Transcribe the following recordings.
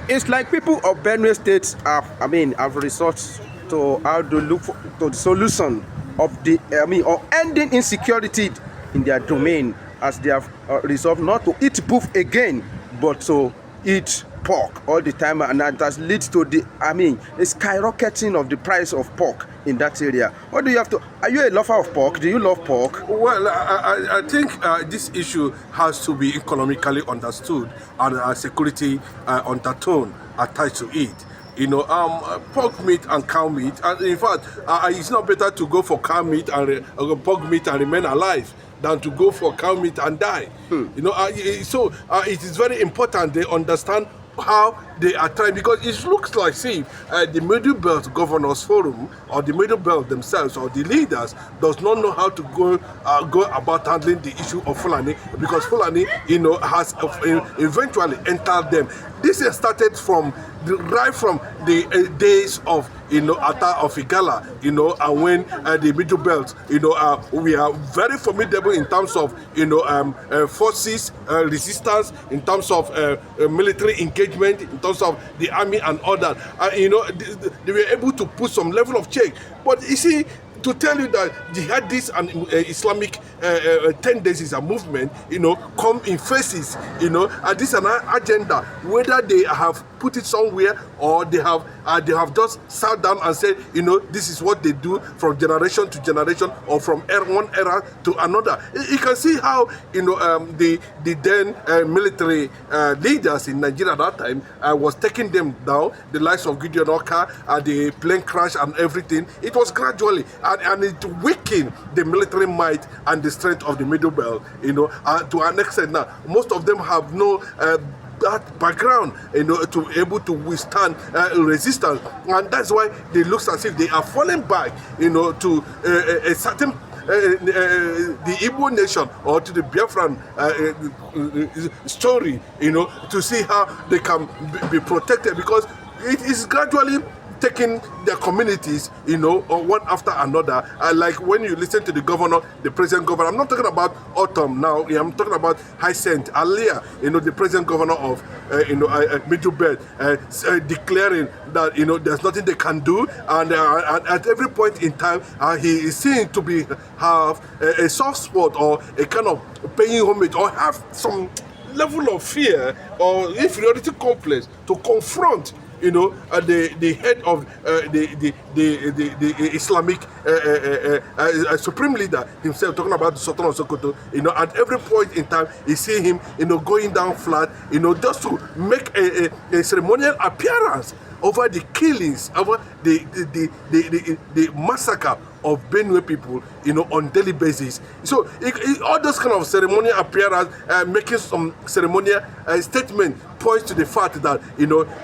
It's like people of Benue State have resorted to how to look for to the solution of the or ending insecurity in their domain, as they have resolved not to eat beef again, but to eat pork all the time, and that has led to the a skyrocketing of the price of pork in that area. What do you have to? Are you a lover of pork? Do you love pork? Well, I think this issue has to be economically understood and security undertone attached to it. Pork meat and cow meat, and in fact, it's not better to go for cow meat and pork meat and remain alive than to go for cow meat and die. So it is very important they understand how they are trying, because it looks like, see, the Middle Belt Governors Forum or the Middle Belt themselves or the leaders does not know how to go about handling the issue of Fulani, because Fulani, has eventually entered them. This has started right from the days of Atta of Igala, and when the Middle Belt, we are very formidable in terms of forces resistance, in terms of military engagement, in terms of the army and all that. They were able to put some level of check. But you see, to tell you that Jihadists and Islamic tendencies and movement, come in phases, and this is an agenda, whether they have put it somewhere or they have just sat down and said, this is what they do from generation to generation or from one era to another. You can see how, the then military leaders in Nigeria at that time was taking them down, the likes of Gideon Oka, the plane crash and everything. It was gradually, and it weakened the military might and the strength of the Middle Belt, to an extent. Now, most of them have no that background, to able to withstand resistance, and that's why they look as if they are falling back, to a certain the Igbo nation or to the Biafran story, to see how they can be protected, because it is gradually taking their communities, one after another. Like when you listen to the governor, the present governor, I'm not talking about Autumn now, I'm talking about Hyacinth Alia, the present governor of, Middle Belt, declaring that, there's nothing they can do, and at every point in time, he is seen to have a soft spot or a kind of paying homage or have some level of fear or inferiority complex to confront the head of the Islamic supreme leader himself, talking about the Sultan of Sokoto. At every point in time, you see him, going down flat, just to make a ceremonial appearance over the killings, over the massacre of Benue people, on daily basis. So all those kind of ceremonial appearance, making some ceremonial statement, points to the fact that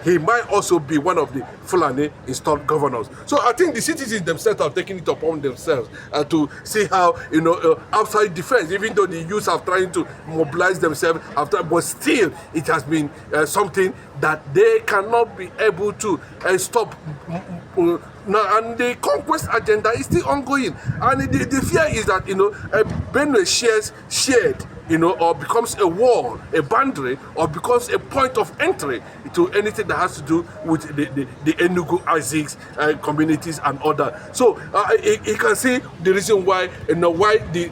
he might also be one of the Fulani installed governors. So I think the citizens themselves are taking it upon themselves to see how outside defense, even though the youths are trying to mobilize themselves after, but still it has been something that they cannot be able to stop. Now, and the conquest agenda is still ongoing, and the fear is that Benue shared, or becomes a wall, a boundary, or becomes a point of entry to anything that has to do with the Enugu Isaacs communities and other. So you can see the reason why why the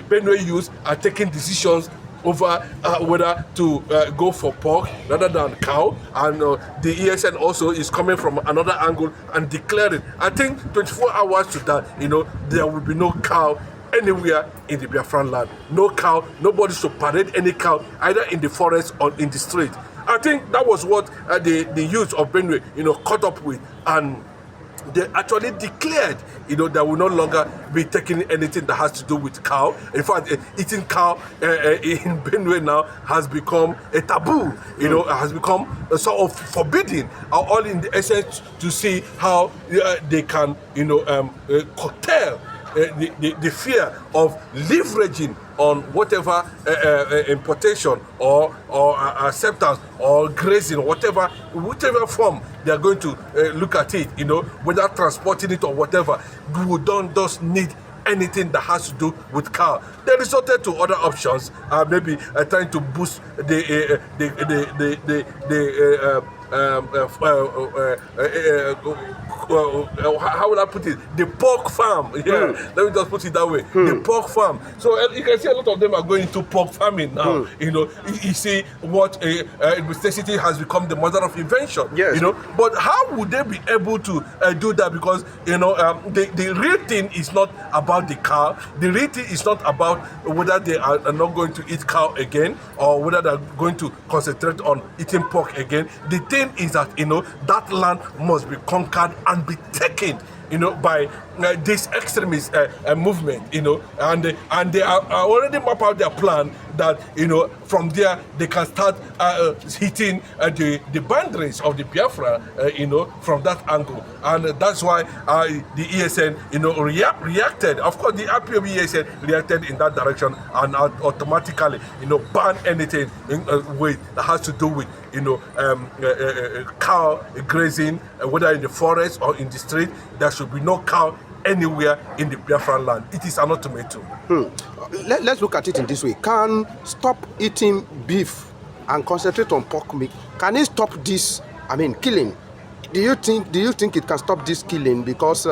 Benue youth are taking decisions over whether to go for pork rather than cow, and the ESN also is coming from another angle and declaring, I think 24 hours to that, there will be no cow anywhere in the Biafran land. No cow, nobody should parade any cow either in the forest or in the street. I think that was what the youth of Benue, caught up with, and they actually declared, that will no longer be taking anything that has to do with cow. In fact, eating cow in Benue now has become a taboo, has become sort of forbidden, all in the essence to see how they can, curtail the fear of leveraging on whatever importation or acceptance or grazing, whatever form they are going to look at it, whether transporting it or whatever. We don't just need anything that has to do with cow. They resorted to other options, maybe trying to boost the how will I put it? The pork farm. Yeah, let me just put it that way. The pork farm. So you can see a lot of them are going into pork farming now. You know, you see what necessity has become the mother of invention. Yes. You know, but how would they be able to do that? Because you know, the real thing is not about the cow. The real thing is not about whether they are not going to eat cow again or whether they're going to concentrate on eating pork again. The thing is that, you know, that land must be conquered and be taken, you know, by this extremist movement, you know, and they are already map out their plan that, you know, from there they can start hitting the boundaries of the Biafra, you know, from that angle, and that's why the ESN, you know, reacted. Of course, the IPOB ESN reacted in that direction and automatically, you know, ban anything with that has to do with, you know, cow grazing, whether in the forest or in the street. There should be no cow anywhere in the Biafran land. It is an ultimatum. Let's look at it in this way. Can stop eating beef and concentrate on pork meat? Can it stop this, I mean, killing? Do you think it can stop this killing? Because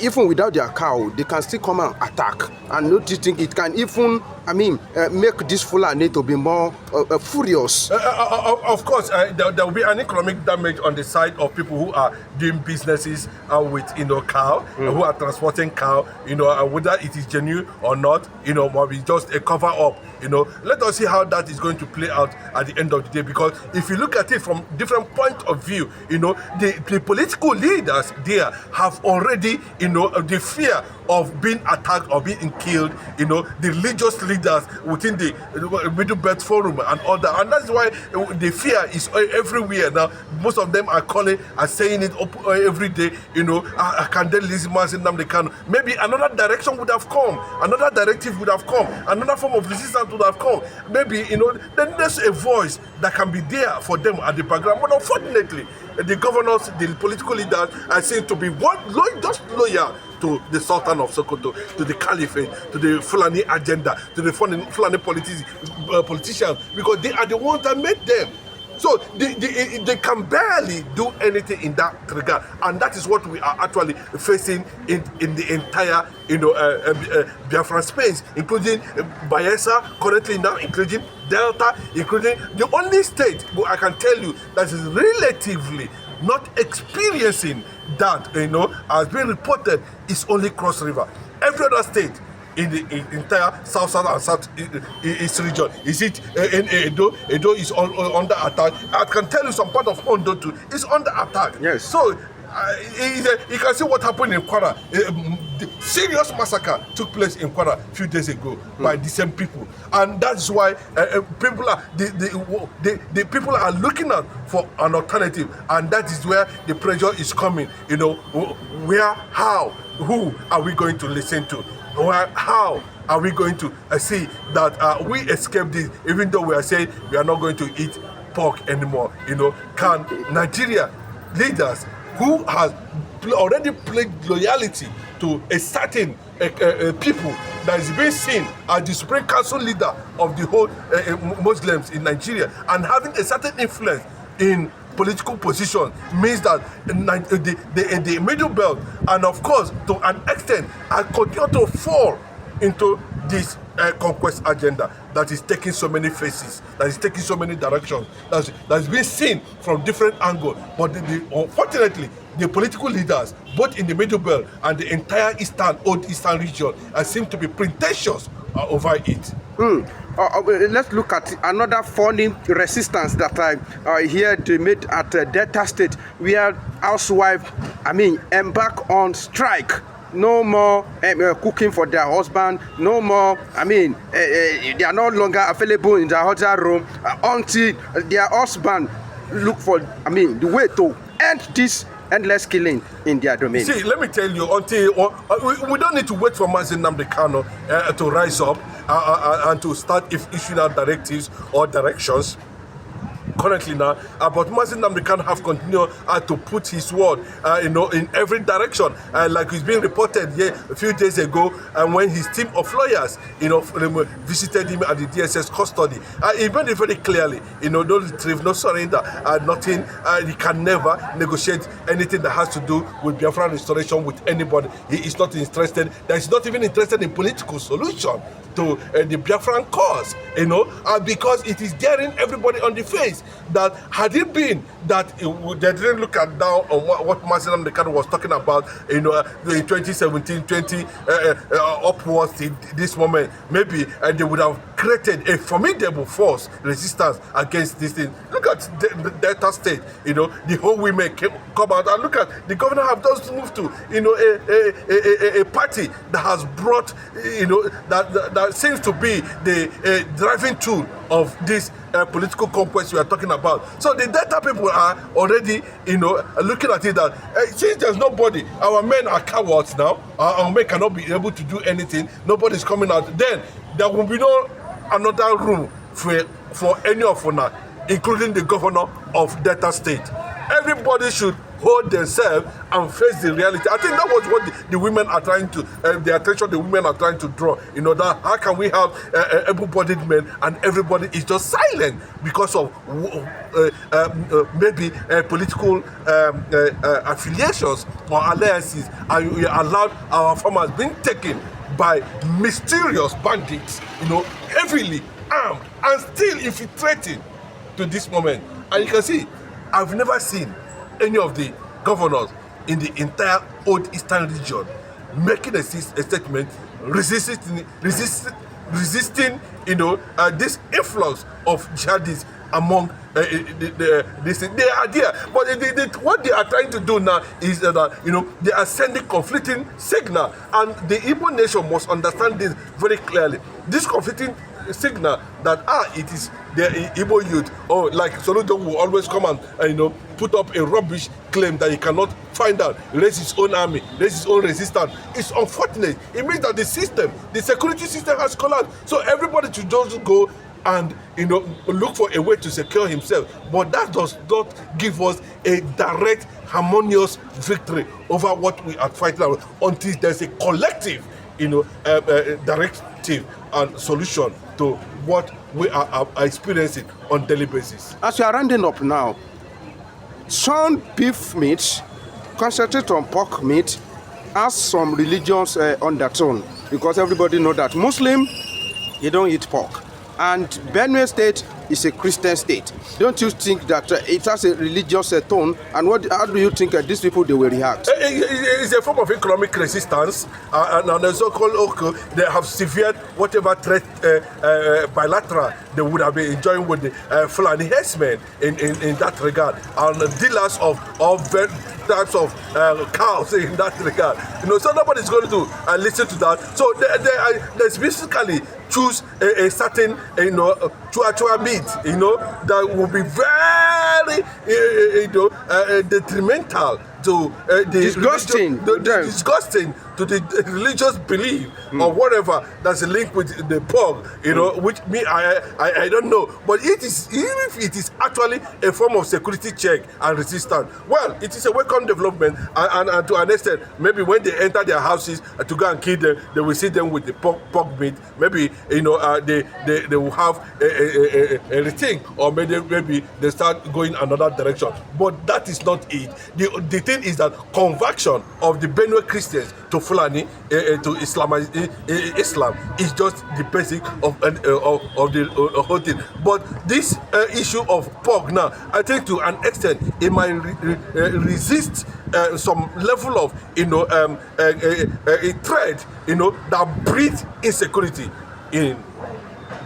even without their cow, they can still come and attack. And don't you think it can even, I mean, make this Fulani to be more furious? Of course, there will be an economic damage on the side of people who are doing businesses with, you know, cow, who are transporting cow, you know, whether it is genuine or not, you know, might be just a cover up. You know, let us see how that is going to play out at the end of the day. Because if you look at it from different point of view, you know, the political leaders there have already, you know, the fear of being attacked or being killed, you know, the religious leaders within the Middle Belt Forum and all that. And that's why the fear is everywhere now. Most of them are calling and saying it every day, you know, I can't maybe another direction would have come, another directive would have come, another form of resistance would have come. Maybe, you know, then there's a voice that can be there for them at the background. But unfortunately, the governors, the political leaders are seen to be just loyal to the Sultan of Sokoto, to the Caliphate, to the Fulani agenda, to the Fulani politicians, because they are the ones that made them. So they can barely do anything in that regard, and that is what we are actually facing in the entire, you know, Biafran space, including Bayelsa currently now, including Delta, including the only state where I can tell you that is relatively not experiencing that, you know, has been reported is only Cross River. Every other state in the entire south and southeast region, is it in Edo? Edo is under attack. I can tell you some part of Ondo too is under attack. Yes. So you can see what happened in Kwara. The serious massacre took place in Kwara a few days ago by the same people, and that's why people are the people are looking out for an alternative, and that is where the pressure is coming. You know, where, how, who are we going to listen to? How are we going to see that we escape this, even though we are saying we are not going to eat pork anymore? You know, can Nigeria leaders who has already pledged loyalty to a certain people that is being seen as the Supreme Council leader of the whole Muslims in Nigeria and having a certain influence in political position, means that the Middle Belt, and of course to an extent, are continue to fall into this conquest agenda that is taking so many faces, that is taking so many directions, that's being seen from different angles. But unfortunately, the political leaders, both in the Middle Belt and the entire old Eastern region, seem to be pretentious over it. Let's look at another funny resistance that I hear they made at Delta State, where housewives, embark on strike. No more cooking for their husband. No more, they are no longer available in their hotel room until their husband look for, the way to end this endless killing in their domain. See, let me tell you, until we don't need to wait for Mazi Nnamdi Kanu to rise up and to start issuing out directives or directions. currently now. But Mazi Nnamdi Kanu have continued to put his word, in every direction, like it's being reported here a few days ago, when his team of lawyers, visited him at the DSS custody. He made it very clearly, no retrieve, no surrender, nothing. He can never negotiate anything that has to do with Biafran restoration with anybody. He is not interested. That is not even interested in political solution to the Biafran cause, because it is daring everybody on the face that had it been that they didn't look at down on what Mazi Nnamdi Kanu was talking about, in 2017, 20 upwards to this moment, maybe they would have created a formidable force resistance against this thing. Look at the Delta State, the whole women come out, and look at the governor have just moved to, a party that has brought, that seems to be the driving tool of this political conquest we are talking about. So the Delta people are already, looking at it that since there's nobody, our men are cowards now, our men cannot be able to do anything, nobody's coming out, then there will be no another room for any of us, including the governor of Delta State. Everybody should hold themselves and face the reality. I think that was what the women are trying to, the attention the women are trying to draw. That how can we have able-bodied men and everybody is just silent because of maybe political affiliations or alliances, and we allowed our farmers being taken by mysterious bandits, heavily armed and still infiltrating to this moment. And you can see, I've never seen any of the governors in the entire old eastern region making a statement resisting this influx of jihadists among they are there, but what they are trying to do now is that they are sending conflicting signal, and the Igbo nation must understand this very clearly. This conflicting signal that it is the Igbo youth, or like Soludo will always come and put up a rubbish claim that he cannot find out, raise his own army, raise his own resistance. It's unfortunate. It means that the security system has collapsed. So everybody should just go and look for a way to secure himself. But that does not give us a direct, harmonious victory over what we are fighting about until there's a collective, directive and solution to what we are experiencing on daily basis. As we are rounding up now, some beef meat, concentrate on pork meat, has some religious undertone, because everybody know that Muslim, they don't eat pork. And Benue State is a Christian state. Don't you think that it has a religious tone? And how do you think these people, they will react? It's a form of economic resistance, and the so-called they have severed whatever threat bilateral they would have been enjoying with the Fulani herdsmen in that regard, and dealers of all types of cows in that regard. So nobody's going to listen to that. So they specifically choose a certain chua meat, that will be very detrimental to disgusting to the religious belief or whatever that's linked with the pork, which I don't know. But even if it is actually a form of security check and resistance, well, it is a welcome development, and to an extent, maybe when they enter their houses to go and kill them, they will see them with the pork meat. Maybe they will have a rethink, or maybe they start going another direction. But that is not it. The thing is that conversion of the Benue Christians to Fulani to Islam is just the basic of the whole thing. But this issue of pork now, I think to an extent it might resist some level of a threat that breeds insecurity in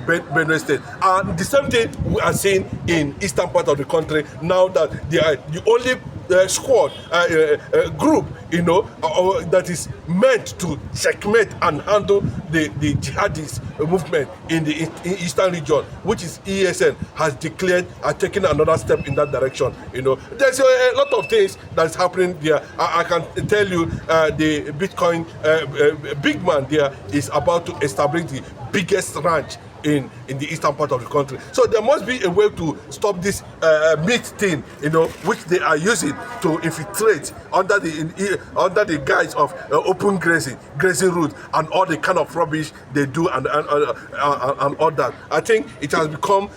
Benue State. And the same thing we are seeing in eastern part of the country now, that they are the only squad group that is meant to checkmate and handle the jihadist movement in the eastern region, which is ESN, has declared and taken another step in that direction. There's a lot of things that's happening there. I can tell you the Bitcoin big man there is about to establish the biggest ranch in the eastern part of the country. So there must be a way to stop this meat thing, which they are using to infiltrate under the guise of open grazing routes and all the kind of rubbish they do and all that. I think it has become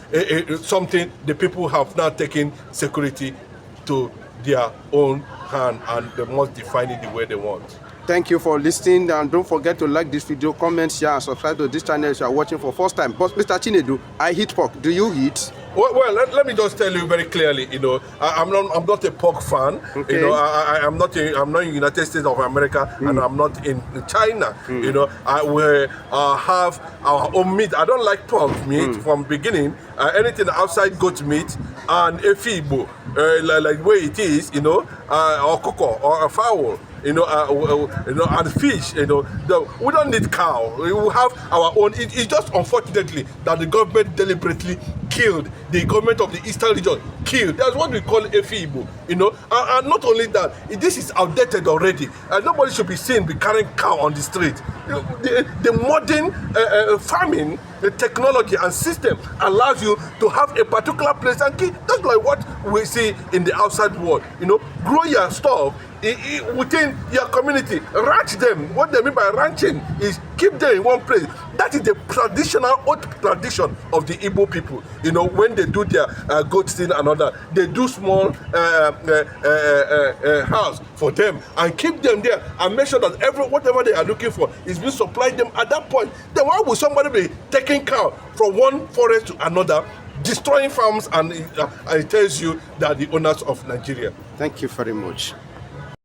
something the people have now taken security to their own hand, and they must define it the way they want. Thank you for listening, and don't forget to like this video, comment, share, and subscribe to this channel if you are watching for first time. But Mr. Chinedu, I eat pork. Do you eat? Well, let me just tell you very clearly. I'm not a pork fan. Okay. I'm not in the United States of America, and I'm not in China. We have our own meat. I don't like pork meat from beginning. Anything outside goat meat and a fibo, like way it is, or cocoa or a fowl. And fish, we don't need cow. We will have our own. It's just unfortunately that the government deliberately killed the government of the Eastern region. Killed. That's what we call a FIBO, and not only that, this is outdated already. Nobody should be seen be carrying cow on the street. The modern farming technology and system allows you to have a particular place and keep. That's like what we see in the outside world. Grow your stuff within your community, ranch them. What they mean by ranching is keep them in one place. That is the traditional old tradition of the Igbo people. When they do their goat thing and other, they do small house for them and keep them there and make sure that whatever they are looking for is being supplied them at that point. Then why would somebody be taking cow from one forest to another, destroying farms, and it tells you that the owners of Nigeria. Thank you very much.